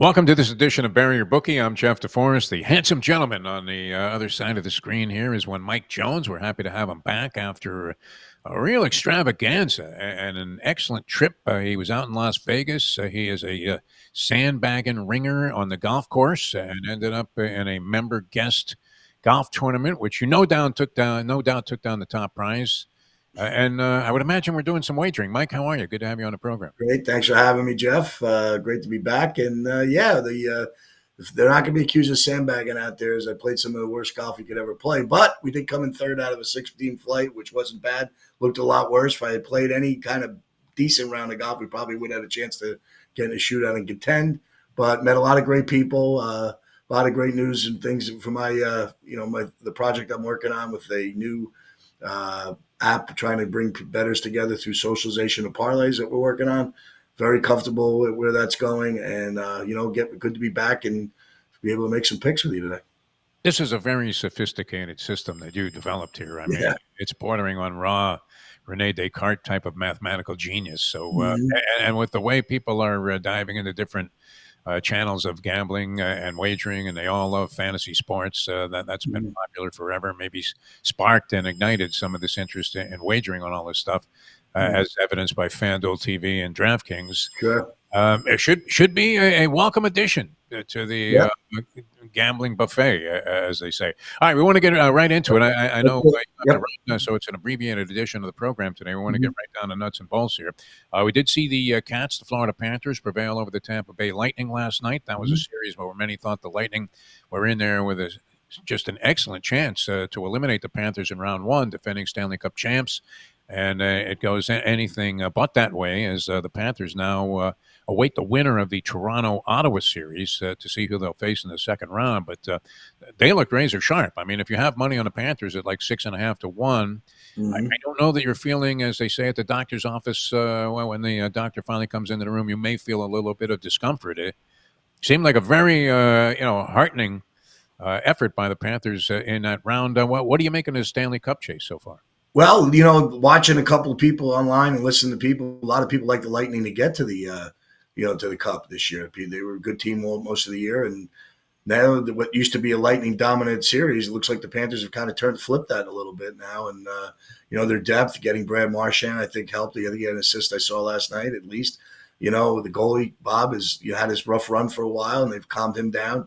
Welcome to this edition of Bury Your Bookie. I'm Jeff DeForrest. The handsome gentleman on the other side of the screen here is one Mike Jones. We're happy to have him back after a real extravaganza and an excellent trip. He was out in Las Vegas. He is a sandbagging ringer on the golf course and ended up in a member guest golf tournament, which no doubt took down the top prize. And I would imagine we're doing some wagering. Mike, how are you? Good to have you on the program. Great. Thanks for having me, Jeff. Great to be back. And they're not going to be accused of sandbagging out there, as I played some of the worst golf you could ever play. But we did come in third out of a 16 flight, which wasn't bad. Looked a lot worse. If I had played any kind of decent round of golf, we probably would have had a chance to get in a shootout and contend. But met a lot of great people, a lot of great news and things for the project I'm working on with a new app trying to bring bettors together through socialization of parlays that we're working on. Very comfortable with where that's going, and good to be back and be able to make some picks with you today. This is a very sophisticated system that you developed here. I mean, it's bordering on raw Rene Descartes type of mathematical genius. So, and with the way people are diving into different channels of gambling and wagering, and they all love fantasy sports. That's been popular forever. Maybe sparked and ignited some of this interest in wagering on all this stuff, as evidenced by FanDuel TV and DraftKings. Sure. It should be a welcome addition to the gambling buffet, as they say. All right, we want to get right into it. I know, so it's an abbreviated edition of the program today. We want to get right down to nuts and bolts here. We did see the Cats, the Florida Panthers, prevail over the Tampa Bay Lightning last night. That was a series where many thought the Lightning were in there with just an excellent chance to eliminate the Panthers in round one, defending Stanley Cup champs. And it goes anything but that way, as the Panthers now await the winner of the Toronto-Ottawa series to see who they'll face in the second round. But they look razor sharp. I mean, if you have money on the Panthers at like 6.5 to 1, I don't know that you're feeling, as they say at the doctor's office, when the doctor finally comes into the room, you may feel a little bit of discomfort. It seemed like a very heartening effort by the Panthers in that round. What do you make of the Stanley Cup chase so far? Well, watching a couple of people online and listening to people, a lot of people like the Lightning to get to the to the Cup this year. They were a good team most of the year, and now what used to be a Lightning dominant series, it looks like the Panthers have kind of flipped that a little bit now. And their depth, getting Brad Marchand, I think helped. He had an assist I saw last night, at least. The goalie Bob had his rough run for a while, and they've calmed him down.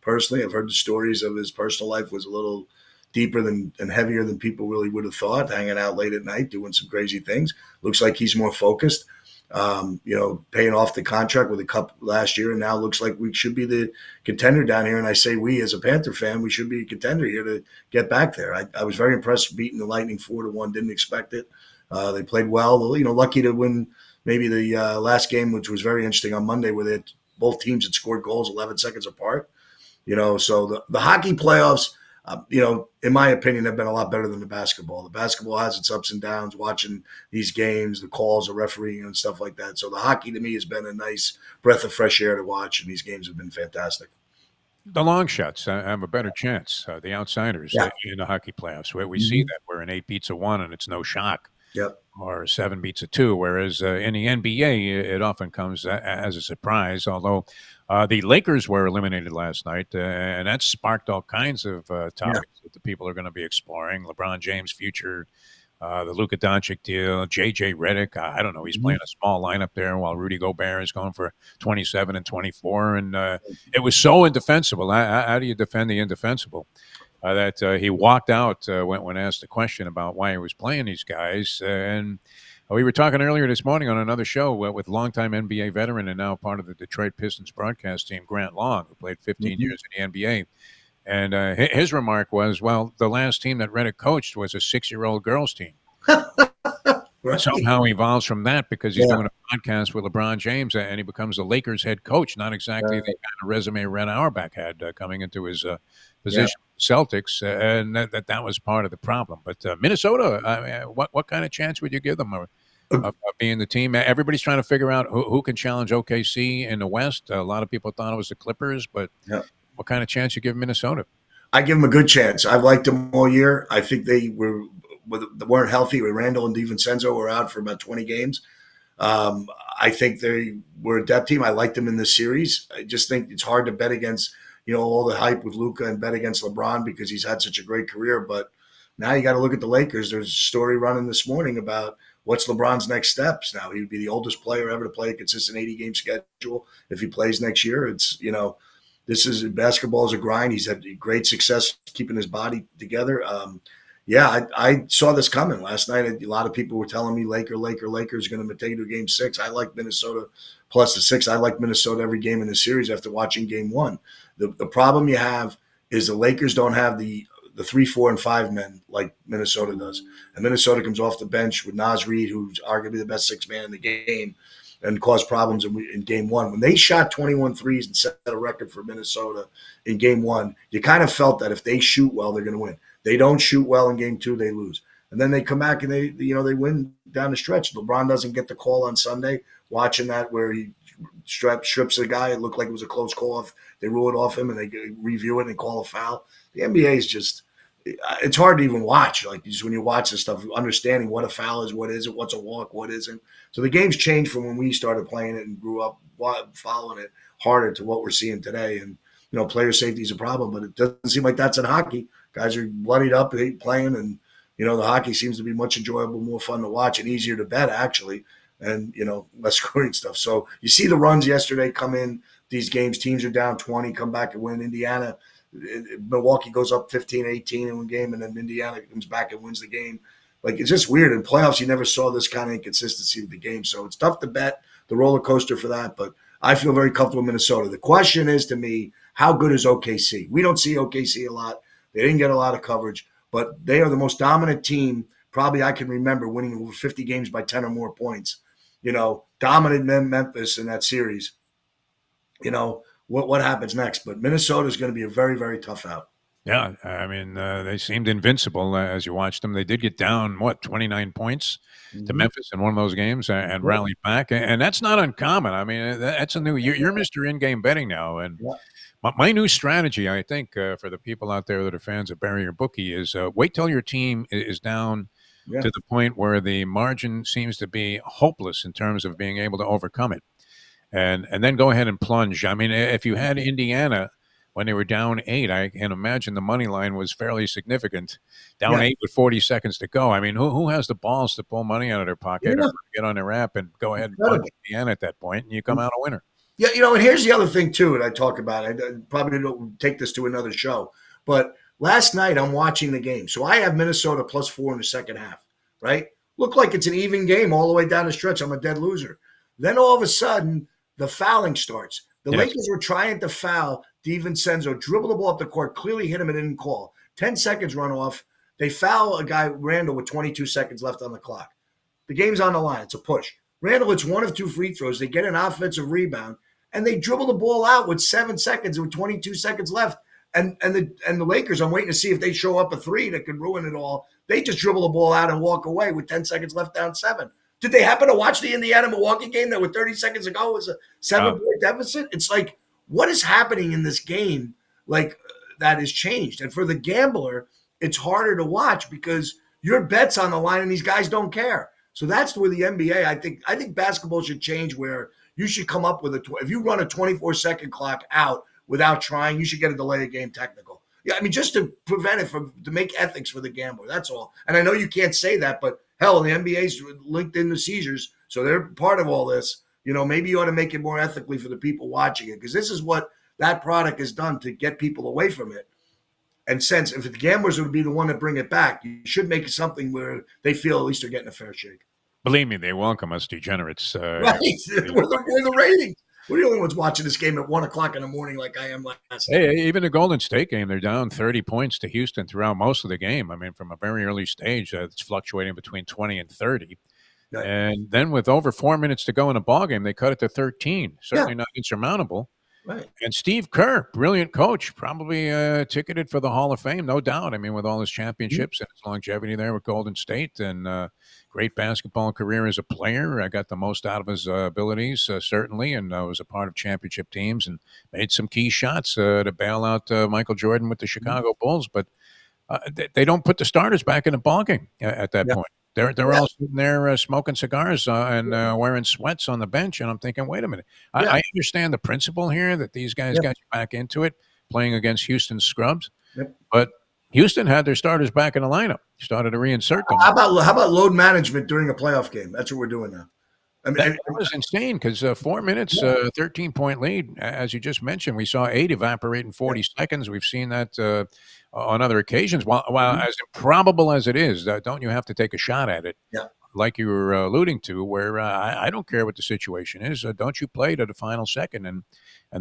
Personally, I've heard the stories of his personal life was a little deeper and heavier than people really would have thought, hanging out late at night, doing some crazy things. Looks like he's more focused, paying off the contract with the Cup last year. And now looks like we should be the contender down here. And I say we, as a Panther fan, we should be a contender here to get back there. I was very impressed beating the Lightning 4-1. Didn't expect it. They played well, lucky to win maybe the last game, which was very interesting on Monday, where both teams had scored goals 11 seconds apart. So the hockey playoffs, in my opinion, have been a lot better than the basketball. The basketball has its ups and downs, watching these games, the calls, the refereeing, and stuff like that. So the hockey, to me, has been a nice breath of fresh air to watch, and these games have been fantastic. The long shots have a better chance, the outsiders in the hockey playoffs. Where we see that where an 8 beats a 1 and it's no shock. Yep. Or 7 beats a 2, whereas in the NBA, it often comes as a surprise, although the Lakers were eliminated last night, and that sparked all kinds of topics that the people are going to be exploring. LeBron James' future, the Luka Doncic deal, J.J. Redick, I don't know, he's playing a small lineup there while Rudy Gobert is going for 27 and 24, and it was so indefensible. How do you defend the indefensible? That he walked out when asked a question about why he was playing these guys. And we were talking earlier this morning on another show with longtime NBA veteran and now part of the Detroit Pistons broadcast team, Grant Long, who played 15 years in the NBA. And his remark was, well, the last team that Redick coached was a 6-year-old girls team. Right. Somehow evolves from that because he's doing a podcast with LeBron James and he becomes the Lakers head coach. Not exactly the kind of resume Red Auerbach had coming into his position with Celtics, and that was part of the problem. But Minnesota, what kind of chance would you give them of being the team? Everybody's trying to figure out who can challenge OKC in the West. A lot of people thought it was the Clippers, but what kind of chance you give Minnesota? I give them a good chance. I've liked them all year. I think they weren't healthy. Randall and DiVincenzo were out for about 20 games. Um, I think they were a depth team. I liked them in this series. I just think it's hard to bet against, all the hype with Luka and bet against LeBron because he's had such a great career. But now you got to look at the Lakers. There's a story running this morning about what's LeBron's next steps. Now he would be the oldest player ever to play a consistent 80-game schedule if he plays next year. It's this is basketball is a grind. He's had great success keeping his body together. I saw this coming last night. A lot of people were telling me Laker is going to take to game 6. I like Minnesota plus the 6. I like Minnesota every game in the series after watching game 1. The problem you have is the Lakers don't have the 3, 4, and 5 men like Minnesota does. And Minnesota comes off the bench with Naz Reid, who's arguably the best 6 man in the game, and caused problems in game 1. When they shot 21 threes and set a record for Minnesota in game 1, you kind of felt that if they shoot well, they're going to win. They don't shoot well in game 2, they lose. And then they come back and they win down the stretch. LeBron doesn't get the call on Sunday. Watching that where he strips a guy, it looked like it was a close call. They rule it off him and they review it and call a foul. The NBA is just – it's hard to even watch. Like just when you watch this stuff, understanding what a foul is, what isn't, what's a walk, what isn't. So the game's changed from when we started playing it and grew up following it harder to what we're seeing today. And, player safety is a problem, but it doesn't seem like that's in hockey. Guys are bloodied up, hate playing, and the hockey seems to be much enjoyable, more fun to watch, and easier to bet actually, and less scoring stuff. So you see the runs yesterday come in these games. Teams are down 20, come back and win. Indiana, Milwaukee goes up 15-18 in one game, and then Indiana comes back and wins the game. Like it's just weird. In playoffs, you never saw this kind of inconsistency with the game. So it's tough to bet the roller coaster for that, but I feel very comfortable in Minnesota. The question is to me, how good is OKC? We don't see OKC a lot. They didn't get a lot of coverage, but they are the most dominant team probably I can remember, winning over 50 games by 10 or more points. Dominant Memphis in that series. What happens next? But Minnesota is going to be a very, very tough out. Yeah, I mean, they seemed invincible as you watched them. They did get down, 29 points to Memphis in one of those games and rallied back. And that's not uncommon. I mean, that's a new – you're Mr. In-Game Betting now. And my new strategy, I think, for the people out there that are fans of Bury Your Bookie is wait till your team is down to the point where the margin seems to be hopeless in terms of being able to overcome it. And then go ahead and plunge. I mean, if you had Indiana – when they were down 8, I can imagine the money line was fairly significant. Down 8 with 40 seconds to go. I mean, who has the balls to pull money out of their pocket or get on their app and go ahead and punch Indiana at that point, and you come out a winner? Yeah, and here's the other thing, too, that I talk about. I probably don't take this to another show. But last night, I'm watching the game. So I have Minnesota plus 4 in the second half, right? Looked like it's an even game all the way down the stretch. I'm a dead loser. Then all of a sudden, the fouling starts. The Lakers were trying to foul DiVincenzo, dribble the ball up the court, clearly hit him and didn't call. 10 seconds run off. They foul a guy, Randall, with 22 seconds left on the clock. The game's on the line. It's a push. Randall hits 1 of 2 free throws. They get an offensive rebound, and they dribble the ball out with 7 seconds and with 22 seconds left. And the Lakers, I'm waiting to see if they show up a 3 that could ruin it all. They just dribble the ball out and walk away with 10 seconds left down 7. Did they happen to watch the Indiana-Milwaukee game that with 30 seconds ago was a 7-point deficit? It's like, what is happening in this game that has changed? And for the gambler, it's harder to watch because your bet's on the line and these guys don't care. So that's where the NBA, I think basketball should change where you should come up with if you run a 24-second clock out without trying, you should get a delay of game technical. Yeah, I mean, just to prevent it to make ethics for the gambler. That's all. And I know you can't say that, but hell, the NBA's linked into seizures, so they're part of all this. Maybe you ought to make it more ethically for the people watching it, because this is what that product has done to get people away from it. And since if the gamblers would be the one to bring it back, you should make it something where they feel at least they're getting a fair shake. Believe me, they welcome us degenerates. Right, we're the ratings. We're the only ones watching this game at 1 o'clock in the morning like I am last night. Hey, even the Golden State game, they're down 30 points to Houston throughout most of the game. I mean, from a very early stage, it's fluctuating between 20 and 30. Right. And then with over 4 minutes to go in a ball game, they cut it to 13. Certainly not insurmountable. Right. And Steve Kerr, brilliant coach, probably ticketed for the Hall of Fame, no doubt. I mean, with all his championships and his longevity there with Golden State, and great basketball career as a player. I got the most out of his abilities, certainly, and was a part of championship teams and made some key shots to bail out Michael Jordan with the Chicago Bulls. But they don't put the starters back in the ballgame at that point. They're all sitting there smoking cigars and wearing sweats on the bench, and I'm thinking, wait a minute. Yeah. I understand the principle here that these guys Yep. got you back into it, playing against Houston scrubs, Yep. but Houston had their starters back in the lineup, started to reinsert them. How about load management during a playoff game? That's what we're doing now. I mean, That was insane because 4 minutes, yeah. 13-point lead, as you just mentioned. We saw 8 evaporate in 40 seconds. We've seen that on other occasions. While Mhm. as improbable as it is, don't you have to take a shot at it? Yeah. Like you were alluding to, where I don't care what the situation is. Don't you play to the final second? And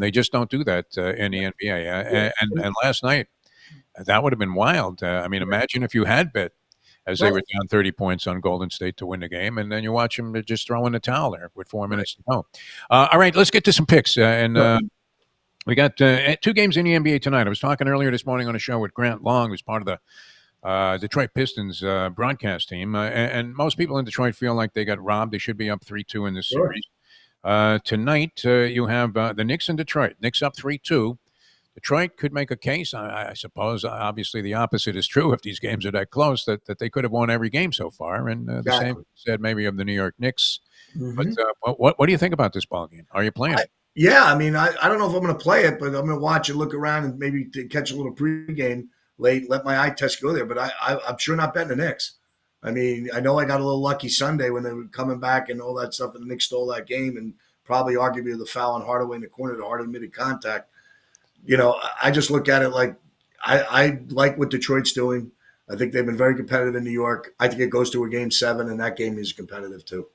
they just don't do that in the NBA. Yeah. And last night, that would have been wild. I mean, imagine if you had bet as they Right. were down 30 points on Golden State to win the game, and then you watch them just throw in the towel there with 4 minutes to go. All right, let's get to some picks. We got 2 games in the NBA tonight. I was talking earlier this morning on a show with Grant Long, who's part of the Detroit Pistons broadcast team. And most people in Detroit feel like they got robbed. They should be up 3-2 in this Sure. series. Tonight, you have the Knicks in Detroit. Knicks up 3-2. Detroit could make a case. I suppose, obviously, the opposite is true if these games are that close, that they could have won every game so far. And the same Exactly. said maybe of the New York Knicks. But Mhm. what do you think about this ball game? Are you playing it? Yeah, I mean, I don't know if I'm going to play it, but I'm going to watch it, look around, and maybe catch a little pregame late, let my eye test go there. But I'm sure not betting the Knicks. I mean, I know I got a little lucky Sunday when they were coming back and all that stuff, and the Knicks stole that game, and probably arguably the foul on Hardaway in the corner, the hard admitted contact. I just look at it like I like what Detroit's doing. I think they've been very competitive in New York. I think it goes to a game 7, and that game is competitive too.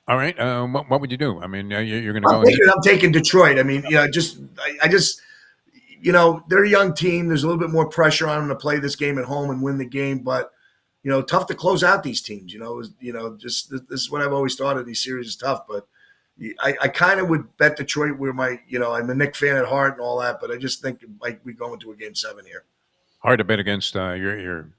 All right. What would you do? I mean, you're going to go. I'm taking Detroit. I mean, I just, they're a young team. There's a little bit more pressure on them to play this game at home and win the game, but tough to close out these teams. Just this is what I've always thought of these series is tough. But I kind of would bet Detroit. Where I'm a Knicks fan at heart and all that, but I just think it might be going to a game 7 here. Hard to bet against your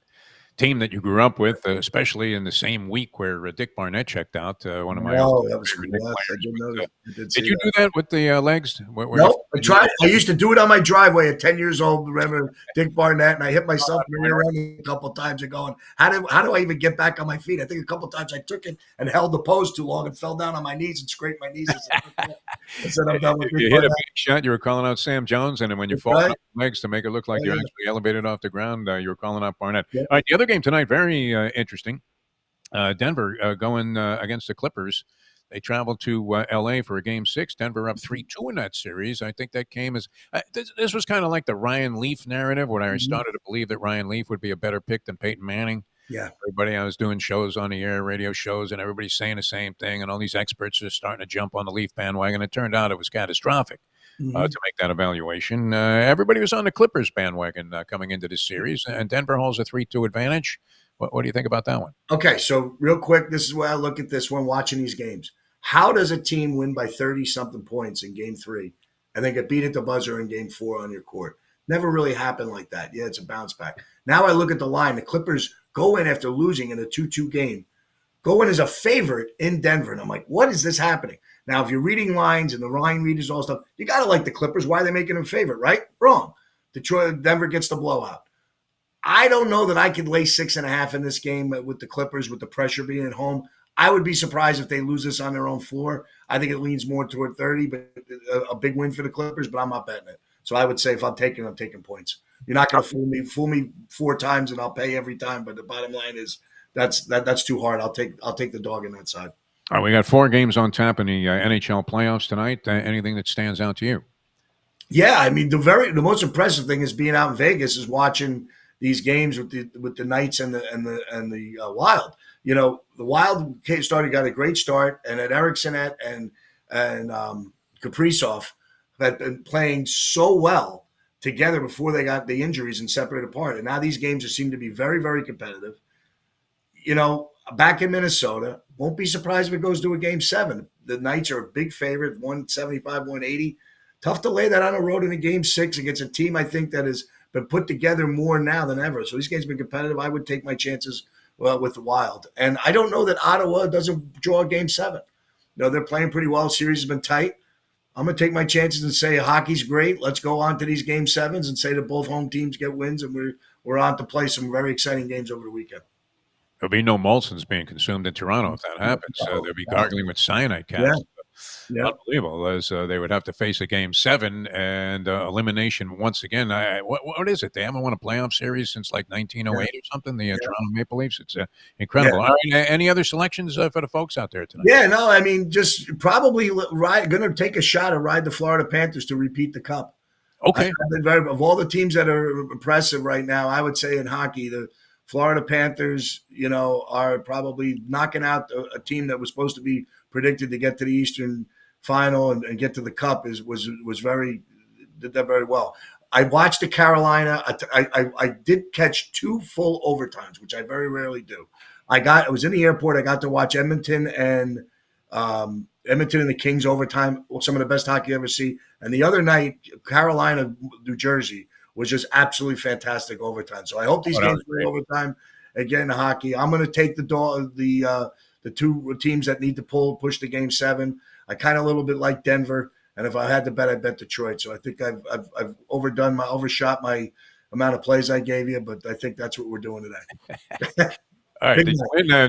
team that you grew up with, especially in the same week where Dick Barnett checked out, one of my That was favorite cool. Knicks I players. did know that. Did you do that with the legs? Nope. I used to do it on my driveway at 10 years old. Remember Dick Barnett, and I hit myself in the rear end a couple of times and going, how do I even get back on my feet? I think a couple of times I took it and held the post too long and fell down on my knees and scraped my knees. I said, I'm done with If you hit a big shot, you were calling out Sam Jones, and then when you fall off the legs to make it look like you actually elevated off the ground, you were calling out Barnett. Yeah. All right, the other game tonight, very interesting. Denver going against the Clippers. They traveled to L.A. for a game 6. Denver up 3-2 in that series. I think that came as this was kind of like the Ryan Leaf narrative, when I started to believe that Ryan Leaf would be a better pick than Peyton Manning. Yeah. Everybody, I was doing shows on the air, radio shows, and everybody's saying the same thing, and all these experts are starting to jump on the Leaf bandwagon. It turned out it was catastrophic to make that evaluation. Everybody was on the Clippers bandwagon coming into this series, and Denver holds a 3-2 advantage. What do you think about that one? Okay, so real quick, this is where I look at this when watching these games. How does a team win by 30-something points in game 3 and then get beat at the buzzer in game 4 on your court? Never really happened like that. Yeah, it's a bounce back. Now I look at the line. The Clippers go in after losing in a 2-2 game, go in as a favorite in Denver. And I'm like, what is this happening? Now, if you're reading lines and the line readers, all stuff, you got to like the Clippers. Why are they making them favorite, right? Wrong. Denver gets the blowout. I don't know that I could lay 6.5 in this game with the Clippers, with the pressure being at home. I would be surprised if they lose this on their own floor. I think it leans more toward 30, but a big win for the Clippers, but I'm not betting it. So I would say if I'm taking points. You're not going to fool me 4 times and I'll pay every time. But the bottom line is that's too hard. I'll take the dog in that side. All right, we got 4 games on tap in the NHL playoffs tonight. Anything that stands out to you? Yeah, I mean the most impressive thing is being out in Vegas is watching these games with the Knights and the Wild. The Wild got a great start, and at Eriksson and Kaprizov had been playing so well together before they got the injuries and separated apart. And now these games just seem to be very, very competitive. Back in Minnesota, won't be surprised if it goes to a game 7. The Knights are a big favorite, 175, 180. Tough to lay that on the road in a game 6 against a team I think that has been put together more now than ever. So these games have been competitive. I would take my chances with the Wild. And I don't know that Ottawa doesn't draw a game 7. They're playing pretty well. The series has been tight. I'm going to take my chances and say hockey's great. Let's go on to these game 7s and say that both home teams get wins, and we're on to play some very exciting games over the weekend. There'll be no Molson's being consumed in Toronto if that happens. No, They'll be no. gargling with cyanide Yeah, caps. yeah, Unbelievable, as they would have to face a Game 7 and elimination once again. What is it? They haven't won a playoff series since like yeah, 1908 or something, the yeah, Toronto Maple Leafs. It's yeah. incredible. All right, any other selections for the folks out there tonight? Yeah, no, I mean, just probably going to take a shot and ride the Florida Panthers to repeat the cup. Okay. I've been of all the teams that are impressive right now, I would say in hockey, the Florida Panthers, are probably knocking out a team that was supposed to be predicted to get to the Eastern Final and get to the Cup. Did that very well. I watched the Carolina. I did catch 2 full overtimes, which I very rarely do. I was in the airport. I got to watch Edmonton and the Kings overtime. Some of the best hockey I ever see. And the other night, Carolina, New Jersey was just absolutely fantastic overtime. So I hope these games go overtime again in hockey. I'm going to take the 2 teams that need to push the Game 7. I kind of a little bit like Denver, and if I had to bet, I'd bet Detroit. So I think I've overshot my amount of plays I gave you, but I think that's what we're doing today. All right.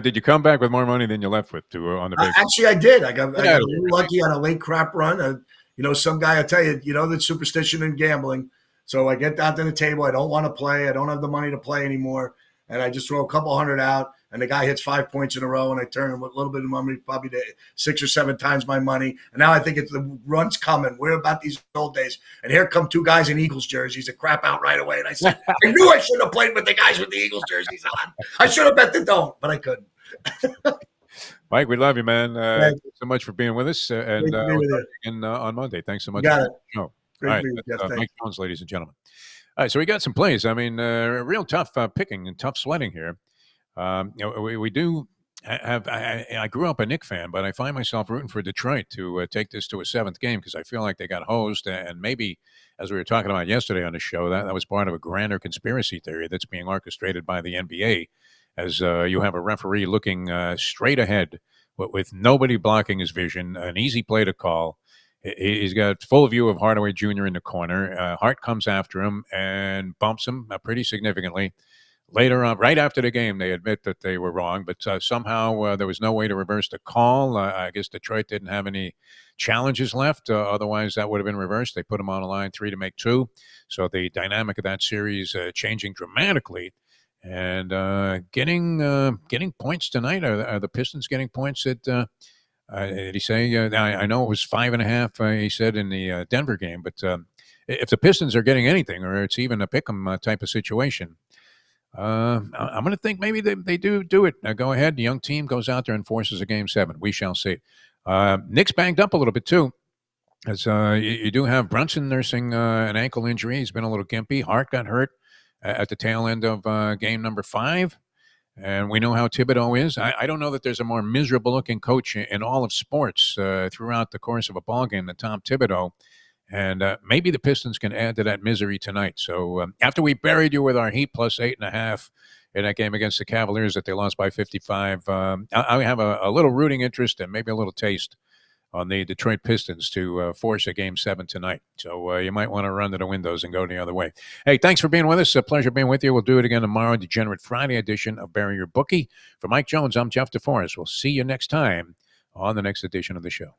Did you come back with more money than you left with on the big? Actually, I did. I got a little lucky on a late crap run. Some guy, I tell you, the superstition in gambling. So I get down to the table. I don't want to play. I don't have the money to play anymore. And I just throw a couple hundred out, and the guy hits 5 points in a row, and I turn him with a little bit of money, probably 6 or 7 times my money. And now I think the run's coming. We're about these old days. And here come 2 guys in Eagles jerseys that crap out right away. And I said, I knew I shouldn't have played with the guys with the Eagles jerseys on. I should have bet the don't, but I couldn't. Mike, we love you, man. Thanks so much for being with us. And Great to be with you. again on Monday. Thanks so much. You got it. All Great right. to be with you, Jeff. Mike Jones, ladies and gentlemen. All right, so we got some plays. I mean, real tough picking and tough sweating here. We do have. I grew up a Knick fan, but I find myself rooting for Detroit to take this to a 7th game because I feel like they got hosed, and maybe, as we were talking about yesterday on the show, that was part of a grander conspiracy theory that's being orchestrated by the NBA, as you have a referee looking straight ahead with nobody blocking his vision, an easy play to call. He's got full view of Hardaway Jr. in the corner. Hart comes after him and bumps him pretty significantly. Later on, right after the game, they admit that they were wrong, but somehow there was no way to reverse the call. I guess Detroit didn't have any challenges left. Otherwise, that would have been reversed. They put him on the line 3 to make 2. So the dynamic of that series changing dramatically. And getting points tonight. Are the Pistons getting points at did he say? I know it was 5.5. He said in the Denver game, but if the Pistons are getting anything, or it's even a pick'em type of situation, I'm going to think maybe they do it. Now go ahead. The young team goes out there and forces a Game 7. We shall see. Nick's banged up a little bit too, as you do have Brunson nursing an ankle injury. He's been a little gimpy. Hart got hurt at the tail end of game number 5. And we know how Thibodeau is. I don't know that there's a more miserable-looking coach in all of sports throughout the course of a ballgame than Tom Thibodeau. And maybe the Pistons can add to that misery tonight. So after we buried you with our Heat plus 8.5 in that game against the Cavaliers that they lost by 55, I have a little rooting interest and maybe a little taste on the Detroit Pistons to force a Game 7 tonight. So you might want to run to the windows and go the other way. Hey, thanks for being with us. A pleasure being with you. We'll do it again tomorrow, Degenerate Friday edition of Bury Your Bookie. For Mike Jones, I'm Jeff DeForrest. We'll see you next time on the next edition of the show.